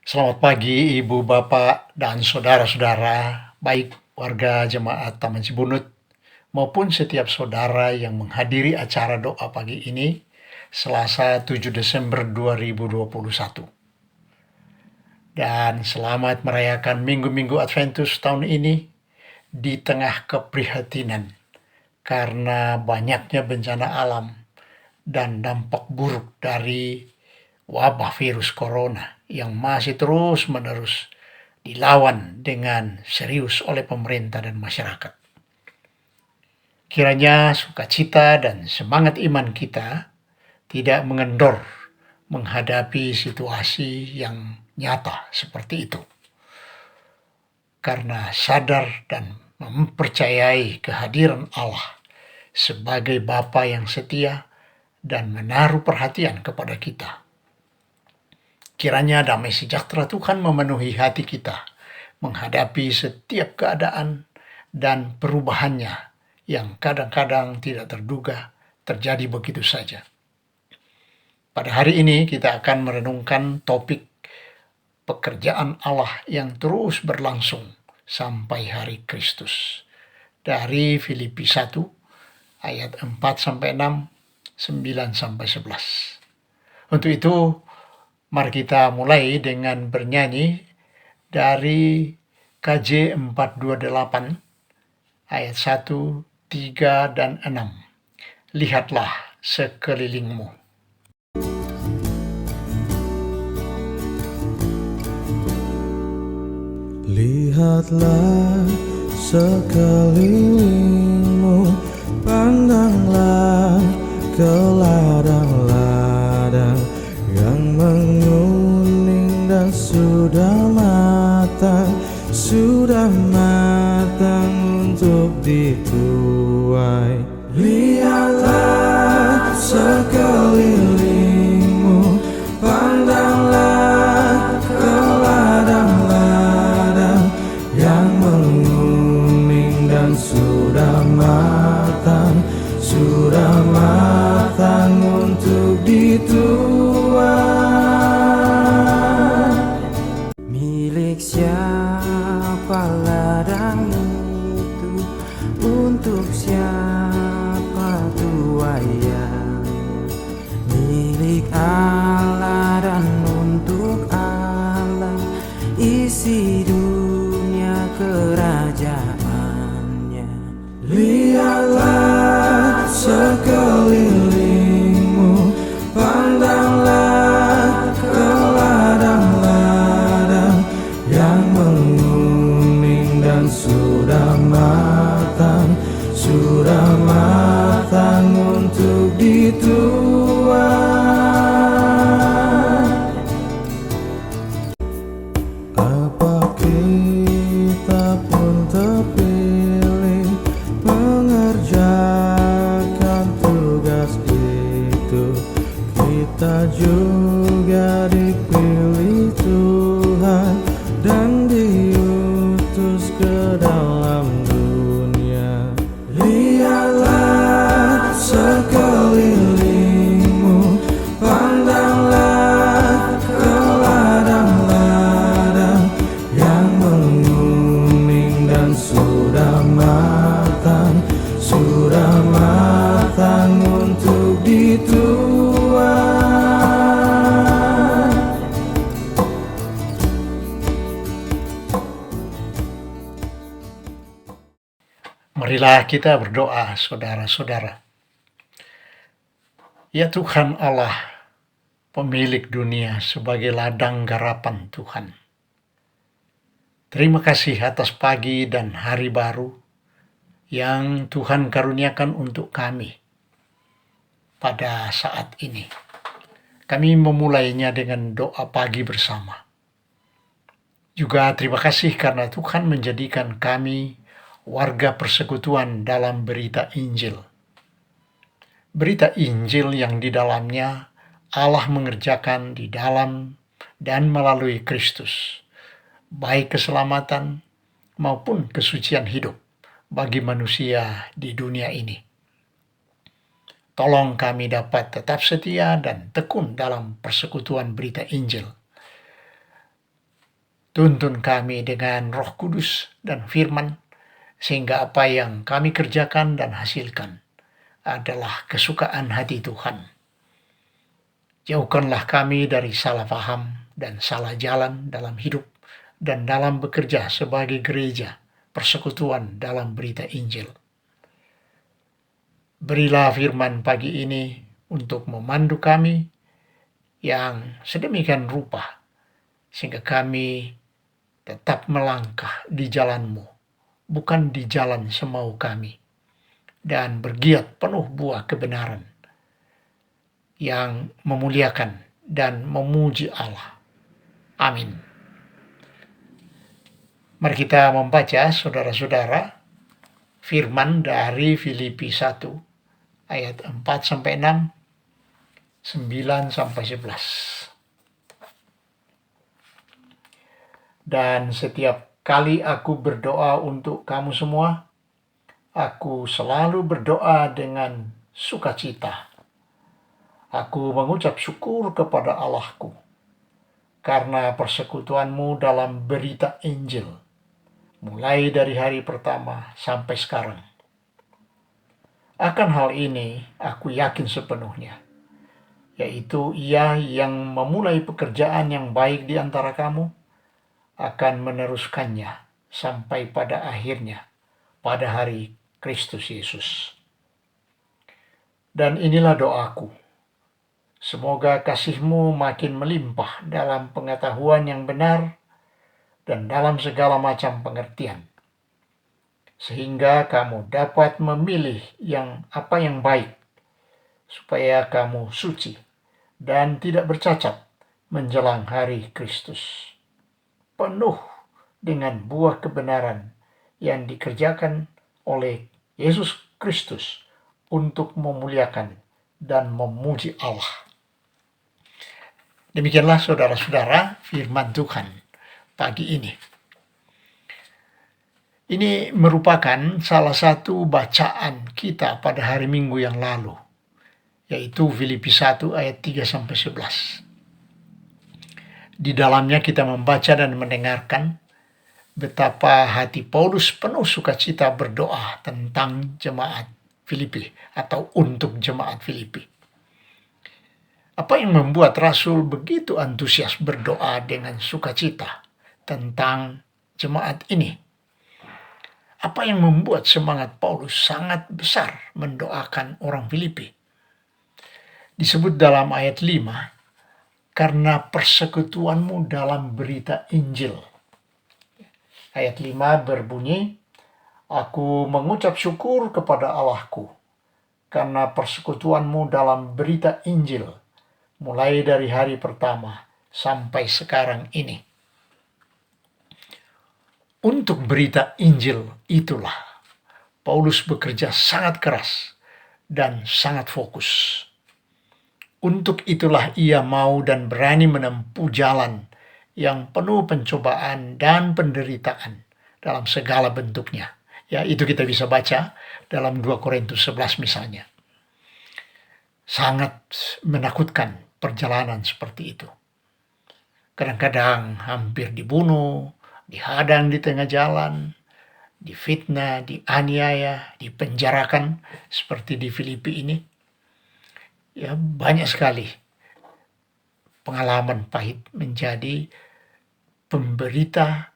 Selamat pagi Ibu, Bapak, dan saudara-saudara, baik warga jemaat Taman Cibunut maupun setiap saudara yang menghadiri acara doa pagi ini, Selasa 7 Desember 2021. Dan selamat merayakan Minggu-Minggu Adventus tahun ini di tengah keprihatinan karena banyaknya bencana alam dan dampak buruk dari wabah virus corona yang masih terus-menerus dilawan dengan serius oleh pemerintah dan masyarakat. Kiranya sukacita dan semangat iman kita tidak mengendor menghadapi situasi yang nyata seperti itu. Karena sadar dan mempercayai kehadiran Allah sebagai Bapa yang setia dan menaruh perhatian kepada kita. Kiranya damai sejahtera Tuhan memenuhi hati kita menghadapi setiap keadaan dan perubahannya yang kadang-kadang tidak terduga terjadi begitu saja. Pada hari ini kita akan merenungkan topik pekerjaan Allah yang terus berlangsung sampai hari Kristus. Dari Filipi 1 ayat 4-6, 9-11. Untuk itu, mari kita mulai dengan bernyanyi dari KJ 428 ayat 1, 3, dan 6. Lihatlah sekelilingmu. Lihatlah sekelilingmu, pandanglah ke ladang-ladang yang menguning dan sudah matang untuk dituai. Lihatlah sekelilingmu, pandanglah ke ladang-ladang yang menguning dan sudah matang untuk dituai. Milik siapa ladang itu, untuk siapa tuainya? Milik Allah dan untuk Allah isi dunia kerajaannya. Lihatlah sekelilingmu, pandanglah ke ladang-ladang yang menguning dan sudah matang untuk dituai. Apa kita pun terpilih mengerjakan tugas itu, kita juga dipilih Tuhan dan diutus ke dalam dunia. Lihatlah sekelilingmu, pandanglah ke ladang-ladang yang menguning dan sudah matang untuk dituai. Marilah kita berdoa, saudara-saudara. Ya Tuhan Allah, pemilik dunia sebagai ladang garapan Tuhan. Terima kasih atas pagi dan hari baru yang Tuhan karuniakan untuk kami pada saat ini. Kami memulainya dengan doa pagi bersama. Juga terima kasih karena Tuhan menjadikan kami warga persekutuan dalam berita Injil. Berita Injil yang di dalamnya Allah mengerjakan di dalam dan melalui Kristus, baik keselamatan maupun kesucian hidup bagi manusia di dunia ini. Tolong kami dapat tetap setia dan tekun dalam persekutuan berita Injil. Tuntun kami dengan Roh Kudus dan firman, sehingga apa yang kami kerjakan dan hasilkan adalah kesukaan hati Tuhan. Jauhkanlah kami dari salah paham dan salah jalan dalam hidup dan dalam bekerja sebagai gereja persekutuan dalam berita Injil. Berilah firman pagi ini untuk memandu kami yang sedemikian rupa, sehingga kami tetap melangkah di jalan-Mu, bukan di jalan semau kami, dan bergiat penuh buah kebenaran yang memuliakan dan memuji Allah. Amin. Mari kita membaca, saudara-saudara, firman dari Filipi 1 ayat 4-6, 9-11. Dan setiap kali aku berdoa untuk kamu semua, aku selalu berdoa dengan sukacita. Aku mengucap syukur kepada Allahku karena persekutuanmu dalam berita Injil, mulai dari hari pertama sampai sekarang. Akan hal ini aku yakin sepenuhnya, yaitu Ia yang memulai pekerjaan yang baik di antara kamu akan meneruskannya sampai pada akhirnya, pada hari Kristus Yesus. Dan inilah doaku, semoga kasih-Mu makin melimpah dalam pengetahuan yang benar dan dalam segala macam pengertian, sehingga kamu dapat memilih apa yang baik, supaya kamu suci dan tidak bercacat menjelang hari Kristus, penuh dengan buah kebenaran yang dikerjakan oleh Yesus Kristus untuk memuliakan dan memuji Allah. Demikianlah saudara-saudara firman Tuhan pagi ini. Ini merupakan salah satu bacaan kita pada hari Minggu yang lalu, yaitu Filipi 1 ayat 3-11. Di dalamnya kita membaca dan mendengarkan betapa hati Paulus penuh sukacita berdoa tentang jemaat Filipi atau untuk jemaat Filipi. Apa yang membuat Rasul begitu antusias berdoa dengan sukacita tentang jemaat ini? Apa yang membuat semangat Paulus sangat besar mendoakan orang Filipi? Disebut dalam ayat 5, karena persekutuanmu dalam berita Injil. Ayat 5 berbunyi, aku mengucap syukur kepada Allahku karena persekutuanmu dalam berita Injil, mulai dari hari pertama sampai sekarang ini. Untuk berita Injil itulah Paulus bekerja sangat keras dan sangat fokus. Untuk itulah ia mau dan berani menempuh jalan yang penuh pencobaan dan penderitaan dalam segala bentuknya. Ya, itu kita bisa baca dalam 2 Korintus 11 misalnya. Sangat menakutkan perjalanan seperti itu. Kadang-kadang hampir dibunuh, dihadang di tengah jalan, difitnah, dianiaya, dipenjarakan seperti di Filipi ini. Ya, banyak sekali pengalaman pahit menjadi pemberita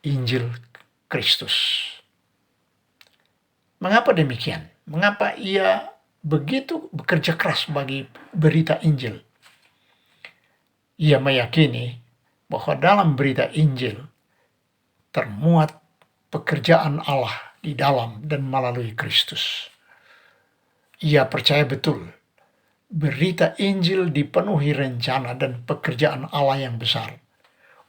Injil Kristus. Mengapa demikian? Mengapa ia begitu bekerja keras bagi berita Injil? Ia meyakini bahwa dalam berita Injil termuat pekerjaan Allah di dalam dan melalui Kristus. Ia percaya betul berita Injil dipenuhi rencana dan pekerjaan Allah yang besar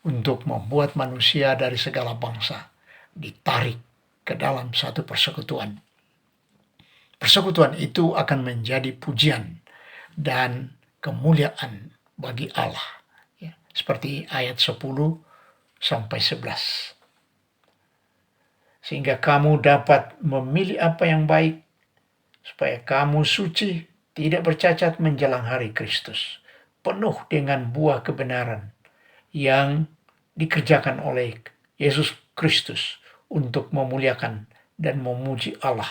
untuk membuat manusia dari segala bangsa ditarik ke dalam satu persekutuan. Persekutuan itu akan menjadi pujian dan kemuliaan bagi Allah. Ya, seperti ayat 10-11. Sehingga kamu dapat memilih apa yang baik, supaya kamu suci, tidak bercacat menjelang hari Kristus, penuh dengan buah kebenaran yang dikerjakan oleh Yesus Kristus untuk memuliakan dan memuji Allah.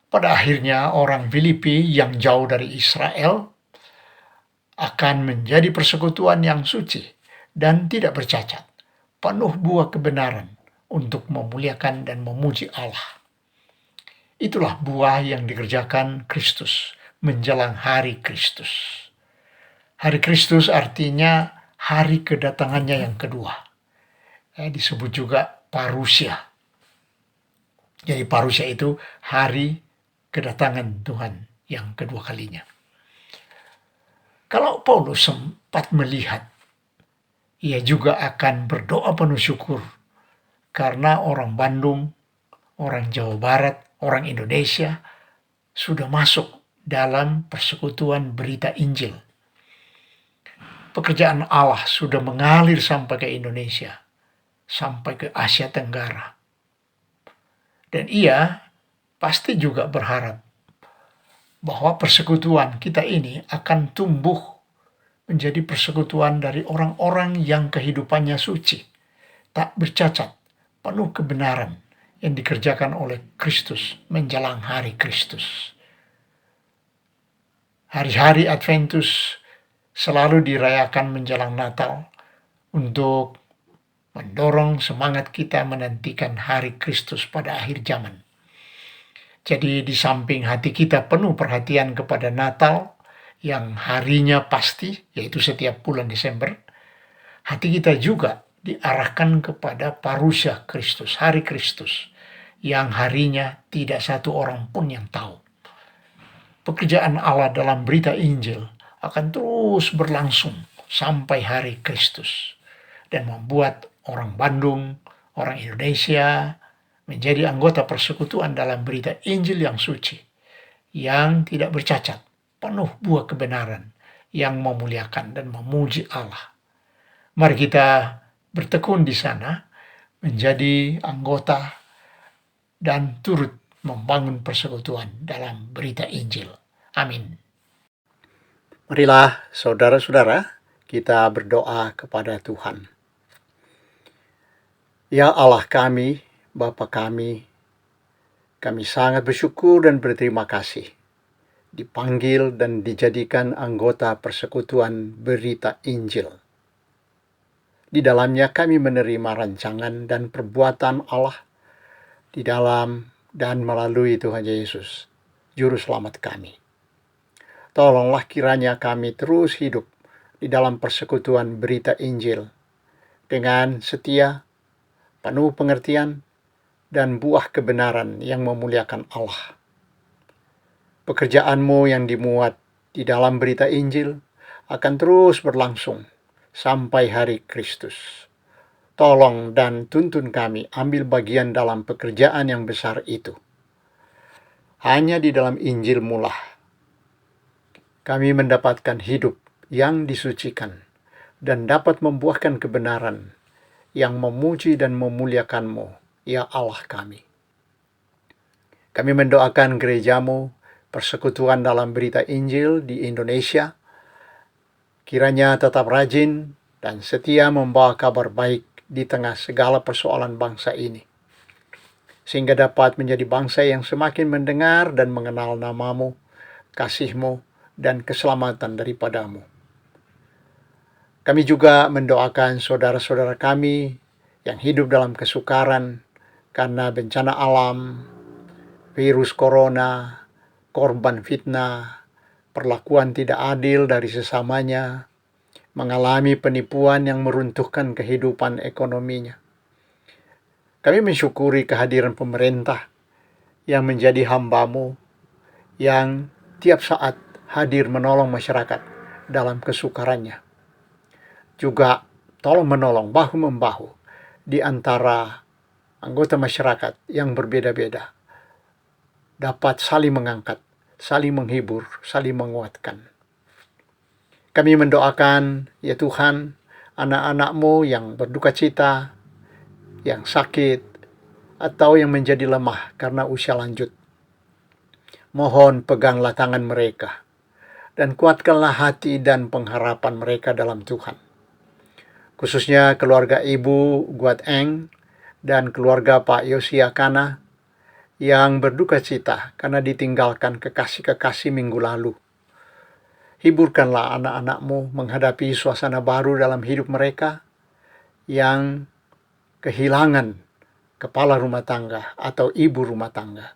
Pada akhirnya orang Filipi yang jauh dari Israel akan menjadi persekutuan yang suci dan tidak bercacat, penuh buah kebenaran untuk memuliakan dan memuji Allah. Itulah buah yang dikerjakan Kristus menjelang hari Kristus. Hari Kristus artinya hari kedatangannya yang kedua. Disebut juga parusia. Jadi parusia itu hari kedatangan Tuhan yang kedua kalinya. Kalau Paulus sempat melihat, ia juga akan berdoa penuh syukur karena orang Bandung, orang Jawa Barat, orang Indonesia sudah masuk dalam persekutuan berita Injil. Pekerjaan Allah sudah mengalir sampai ke Indonesia, sampai ke Asia Tenggara. Dan ia pasti juga berharap bahwa persekutuan kita ini akan tumbuh menjadi persekutuan dari orang-orang yang kehidupannya suci, tak bercacat, penuh kebenaran yang dikerjakan oleh Kristus menjelang hari Kristus. Hari-hari Adventus selalu dirayakan menjelang Natal untuk mendorong semangat kita menantikan hari Kristus pada akhir zaman. Jadi di samping hati kita penuh perhatian kepada Natal yang harinya pasti, yaitu setiap bulan Desember, hati kita juga diarahkan kepada parusia Kristus, hari Kristus, yang harinya tidak satu orang pun yang tahu. Pekerjaan Allah dalam berita Injil akan terus berlangsung sampai hari Kristus dan membuat orang Bandung, orang Indonesia menjadi anggota persekutuan dalam berita Injil yang suci, yang tidak bercacat, penuh buah kebenaran, yang memuliakan dan memuji Allah. Mari kita bertekun di sana, menjadi anggota dan turut membangun persekutuan dalam berita Injil. Amin. Marilah saudara-saudara, kita berdoa kepada Tuhan. Ya Allah kami, Bapa kami sangat bersyukur dan berterima kasih dipanggil dan dijadikan anggota persekutuan berita Injil. Di dalamnya kami menerima rancangan dan perbuatan Allah di dalam dan melalui Tuhan Yesus, Juru Selamat kami. Tolonglah kiranya kami terus hidup di dalam persekutuan berita Injil dengan setia, penuh pengertian, dan buah kebenaran yang memuliakan Allah. Pekerjaan-Mu yang dimuat di dalam berita Injil akan terus berlangsung sampai hari Kristus. Tolong dan tuntun kami ambil bagian dalam pekerjaan yang besar itu. Hanya di dalam Injil-Mu lah kami mendapatkan hidup yang disucikan dan dapat membuahkan kebenaran yang memuji dan memuliakan-Mu, ya Allah kami. Kami mendoakan gereja-Mu, persekutuan dalam berita Injil di Indonesia, kiranya tetap rajin dan setia membawa kabar baik di tengah segala persoalan bangsa ini, sehingga dapat menjadi bangsa yang semakin mendengar dan mengenal nama-Mu, kasih-Mu, dan keselamatan daripada-Mu. Kami juga mendoakan saudara-saudara kami yang hidup dalam kesukaran karena bencana alam, virus corona, korban fitnah, perlakuan tidak adil dari sesamanya, mengalami penipuan yang meruntuhkan kehidupan ekonominya. Kami mensyukuri kehadiran pemerintah yang menjadi hamba-Mu, yang tiap saat hadir menolong masyarakat dalam kesukarannya. Juga tolong menolong bahu-membahu di antara anggota masyarakat yang berbeda-beda, dapat saling mengangkat, saling menghibur, saling menguatkan. Kami mendoakan, ya Tuhan, anak-anak-Mu yang berduka cita, yang sakit, atau yang menjadi lemah karena usia lanjut. Mohon peganglah tangan mereka, dan kuatkanlah hati dan pengharapan mereka dalam Tuhan. khususnya keluarga Ibu Guat Eng dan keluarga Pak Yosia Kana yang berduka cita karena ditinggalkan kekasih-kekasih minggu lalu. Hiburkanlah anak-anak-Mu menghadapi suasana baru dalam hidup mereka yang kehilangan kepala rumah tangga atau ibu rumah tangga.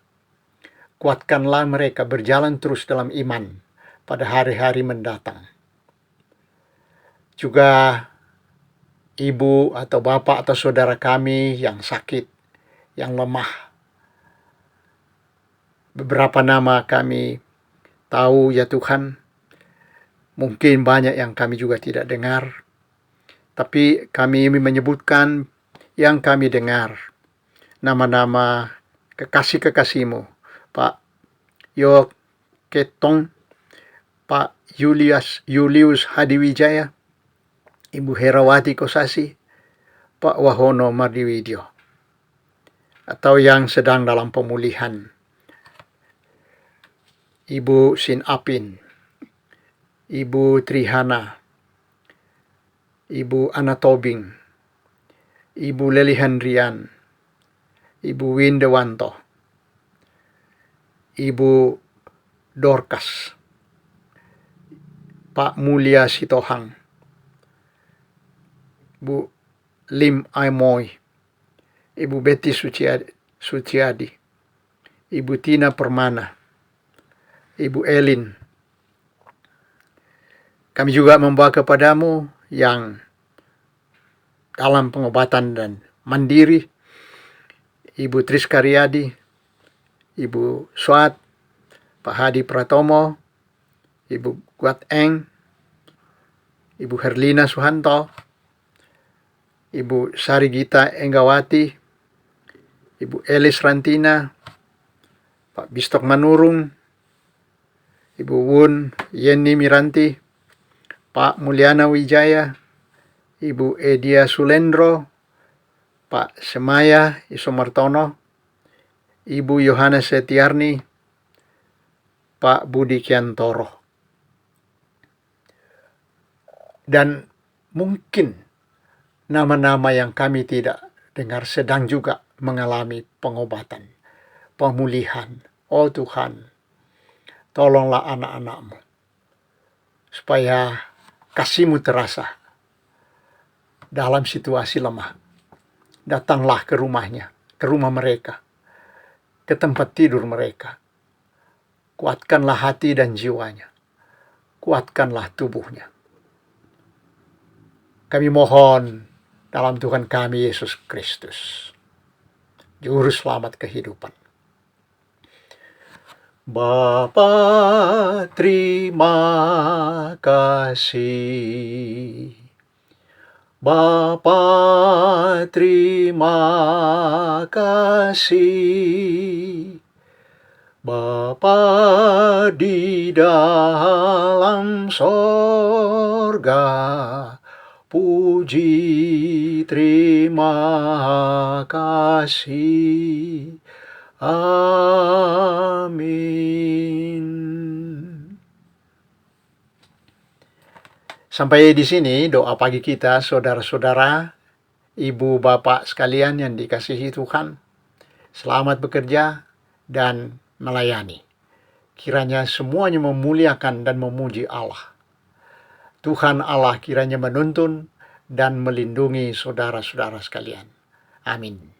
Kuatkanlah mereka berjalan terus dalam iman pada hari-hari mendatang. Juga ibu atau bapak atau saudara kami yang sakit, yang lemah. Beberapa nama kami tahu ya Tuhan, mungkin banyak yang kami juga tidak dengar, tapi kami menyebutkan yang kami dengar. Nama-nama kekasih-kekasih-Mu, Pak Yok Ketong, Pak Julius Hadiwijaya, Ibu Herawati Kosasi, Pak Wahono Mardiwidyo, atau yang sedang dalam pemulihan, Ibu Sin Apin, Ibu Trihana, Ibu Ana Tobing, Ibu Leli Handrian, Ibu Windewanto, Ibu Dorcas, Pak Mulia Sitohang, Bu Lim Aimoy, Ibu Betty Suciadi, Ibu Tina Permana, Ibu Elin. Kami juga membawa kepadamu yang dalam pengobatan dan mandiri, Ibu Triska Riyadi, Ibu Swat, Pak Hadi Pratomo, Ibu Guat Eng, Ibu Herlina Suhanto, Ibu Sarigita Enggawati, Ibu Elis Rantina, Pak Bistok Manurung, Ibu Wun Yeni Miranti, Pak Mulyana Wijaya, Ibu Edia Sulendro, Pak Semaya Isomartono, Ibu Yohana Setiarni, Pak Budi Kiantoro. Dan mungkin nama-nama yang kami tidak dengar sedang juga mengalami pengobatan, pemulihan. Oh Tuhan, tolonglah anak-anak-Mu supaya kasih-Mu terasa dalam situasi lemah. Datanglah ke rumahnya, ke rumah mereka, ke tempat tidur mereka. Kuatkanlah hati dan jiwanya. Kuatkanlah tubuhnya. Kami mohon dalam Tuhan kami Yesus Kristus, Juru Selamat kehidupan. Bapa, terima kasih. Bapa, terima kasih. Bapa di dalam sorga, puji terima kasih. Amin. Sampai di sini doa pagi kita, saudara-saudara, ibu bapak sekalian yang dikasihi Tuhan. Selamat bekerja dan melayani. Kiranya semuanya memuliakan dan memuji Allah. Tuhan Allah kiranya menuntun dan melindungi saudara-saudara sekalian. Amin.